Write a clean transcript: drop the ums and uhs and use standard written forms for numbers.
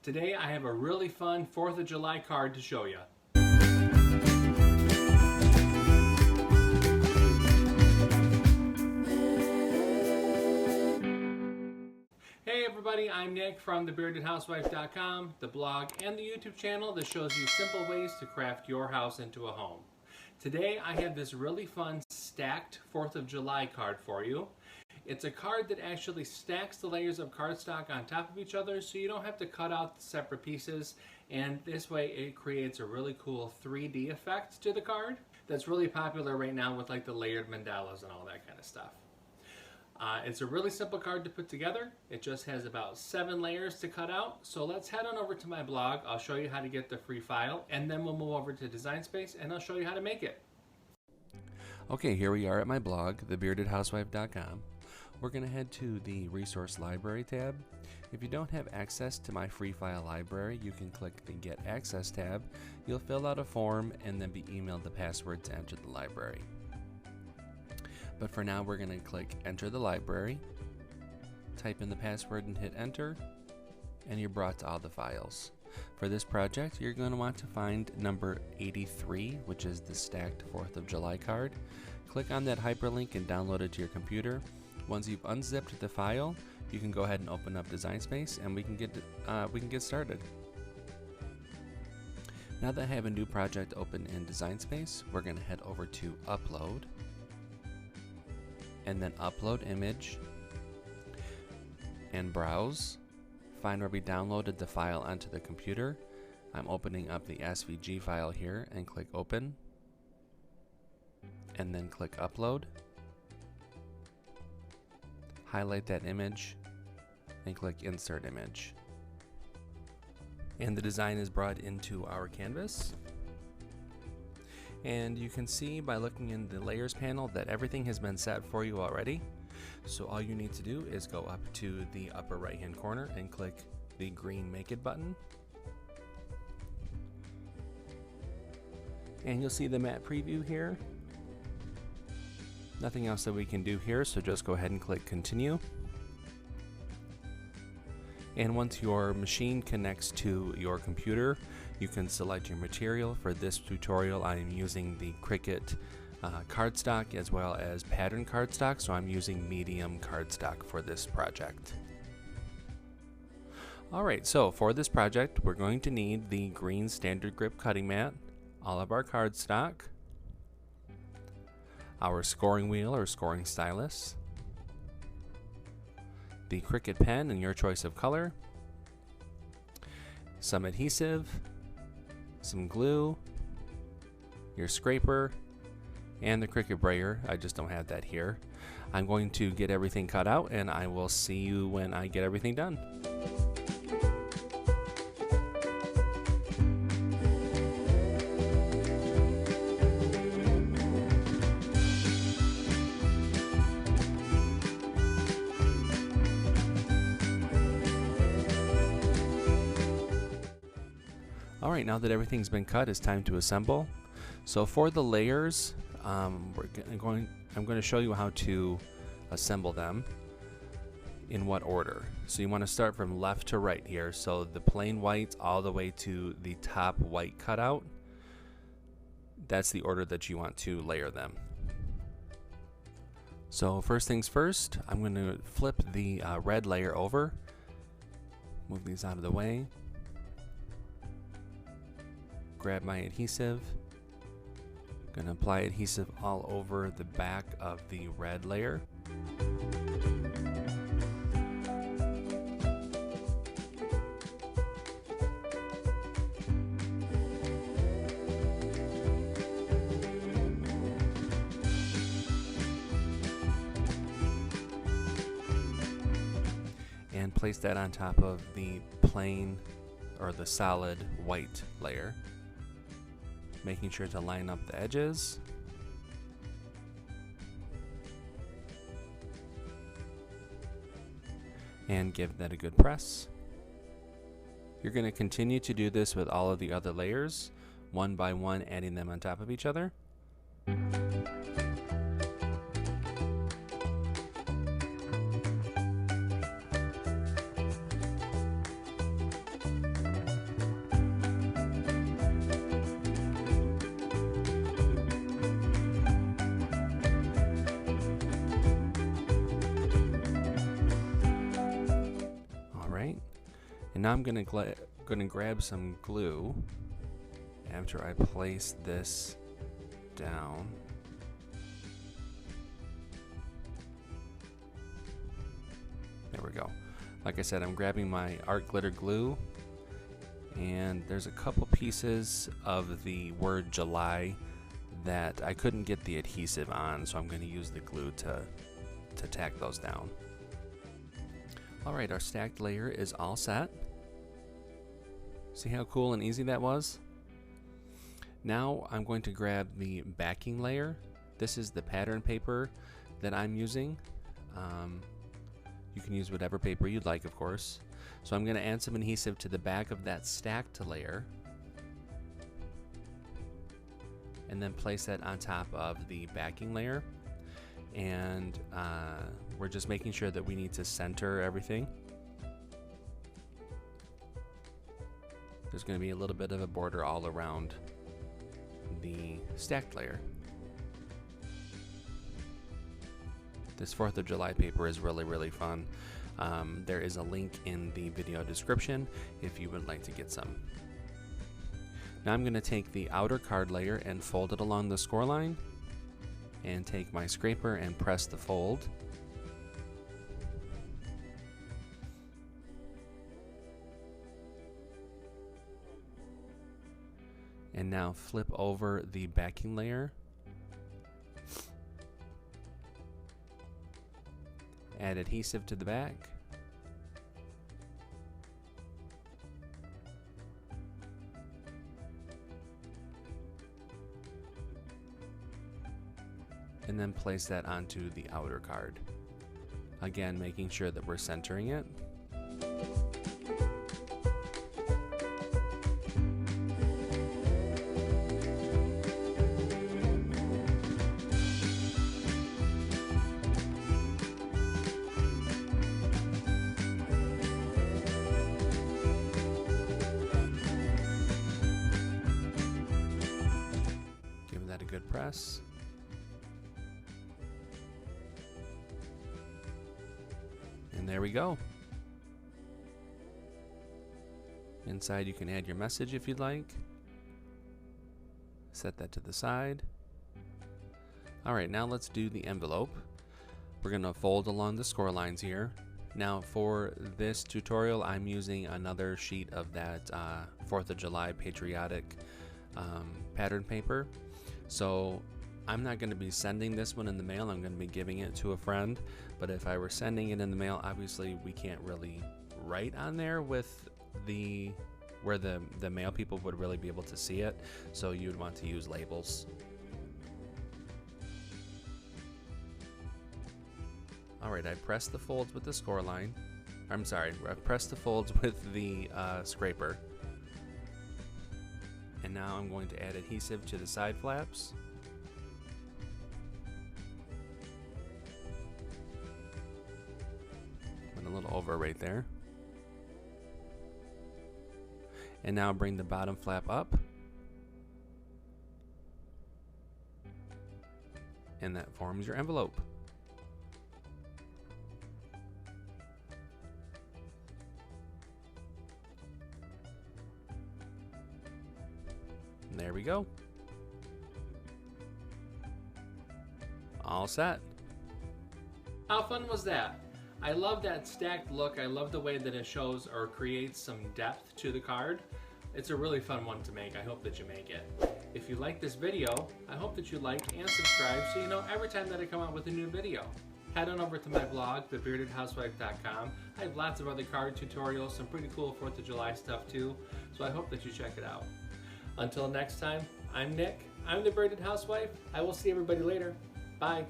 Today I have a really fun 4th of July card to show you. Hey everybody, I'm Nick from the BeardedHousewife.com, the blog, and the YouTube channel that shows you simple ways to craft your house into a home. Today I have this really fun stacked 4th of July card for you. It's a card that actually stacks the layers of cardstock on top of each other so you don't have to cut out the separate pieces, and this way it creates a really cool 3D effect to the card that's really popular right now with like the layered mandalas and all that kind of stuff. It's a really simple card to put together. It just has about 7 layers to cut out. So let's head on over to my blog. I'll show you how to get the free file, and then we'll move over to Design Space and I'll show you how to make it. Okay, here we are at my blog, thebeardedhousewife.com. We're going to head to the Resource Library tab. If you don't have access to my free file library, you can click the Get Access tab. You'll fill out a form and then be emailed the password to enter the library. But for now, we're going to click Enter the Library, type in the password and hit Enter, and you're brought to all the files. For this project, you're going to want to find number 83, which is the stacked 4th of July card. Click on that hyperlink and download it to your computer. Once you've unzipped the file, you can go ahead and open up Design Space and we can get started. Now that I have a new project open in Design Space, we're going to head over to Upload, and then Upload Image, and Browse. Find where we downloaded the file onto the computer. I'm opening up the SVG file here and click Open, and then click Upload. Highlight that image and click Insert Image. And the design is brought into our canvas. And you can see by looking in the layers panel that everything has been set for you already. So all you need to do is go up to the upper right hand corner and click the green Make It button. And you'll see the matte preview here. Nothing else that we can do here, so just go ahead and click Continue. And once your machine connects to your computer, you can select your material. For this tutorial, I am using the CRICUT cardstock as well as pattern cardstock, so I'm using medium cardstock for this project. Alright, so for this project, we're going to need the green standard grip cutting mat, all of our cardstock, our scoring wheel or scoring stylus, the CRICUT pen in your choice of color, some adhesive, some glue, your scraper, and the CRICUT brayer. I just don't have that here. I'm going to get everything cut out and I will see you when I get everything done. Alright, now that everything's been cut, it's time to assemble. So for the layers, I'm going to show you how to assemble them in what order. So you want to start from left to right here. So the plain white all the way to the top white cutout. That's the order that you want to layer them. So first things first, I'm going to flip the red layer over. Move these out of the way. Grab my adhesive. Going to apply adhesive all over the back of the red layer. And place that on top of the plain or the solid white layer, making sure to line up the edges. And give that a good press. You're going to continue to do this with all of the other layers, one by one, adding them on top of each other. And now I'm going to grab some glue after I place this down. There we go. Like I said, I'm grabbing my art glitter glue, and there's a couple pieces of the word July that I couldn't get the adhesive on, so I'm going to use the glue to tack those down. Alright, our stacked layer is all set. See how cool and easy that was? Now I'm going to grab the backing layer. This is the pattern paper that I'm using. You can use whatever paper you'd like, of course. So I'm going to add some adhesive to the back of that stacked layer, and then place that on top of the backing layer. And we're just making sure that we need to center everything. There's going to be a little bit of a border all around the stacked layer. This 4th of July paper is really fun. There is a link in the video description if you would like to get some. Now I'm going to take the outer card layer and fold it along the score line, and take my scraper and press the fold. And now flip over the backing layer. Add adhesive to the back. And then place that onto the outer card. Again, making sure that we're centering it. Give that a good press. And there we go. Inside you can add your message if you'd like. Set that to the side. Alright, now let's do the envelope. We're going to fold along the score lines here. Now for this tutorial I'm using another sheet of that 4th of July Patriotic pattern paper. So I'm not going to be sending this one in the mail, I'm going to be giving it to a friend. But if I were sending it in the mail, obviously we can't really write on there with where the mail people would really be able to see it. So you'd want to use labels. Alright, I pressed the folds with the score line. I'm sorry, I pressed the folds with the scraper. And now I'm going to add adhesive to the side flaps. A little over right there. And now bring the bottom flap up. And that forms your envelope. And there we go. All set. How fun was that? I love that stacked look. I love the way that it shows or creates some depth to the card. It's a really fun one to make. I hope that you make it. If you like this video, I hope that you like and subscribe so you know every time that I come out with a new video. Head on over to my blog, thebeardedhousewife.com. I have lots of other card tutorials, some pretty cool 4th of July stuff too, so I hope that you check it out. Until next time, I'm Nick. I'm the Bearded Housewife. I will see everybody later. Bye.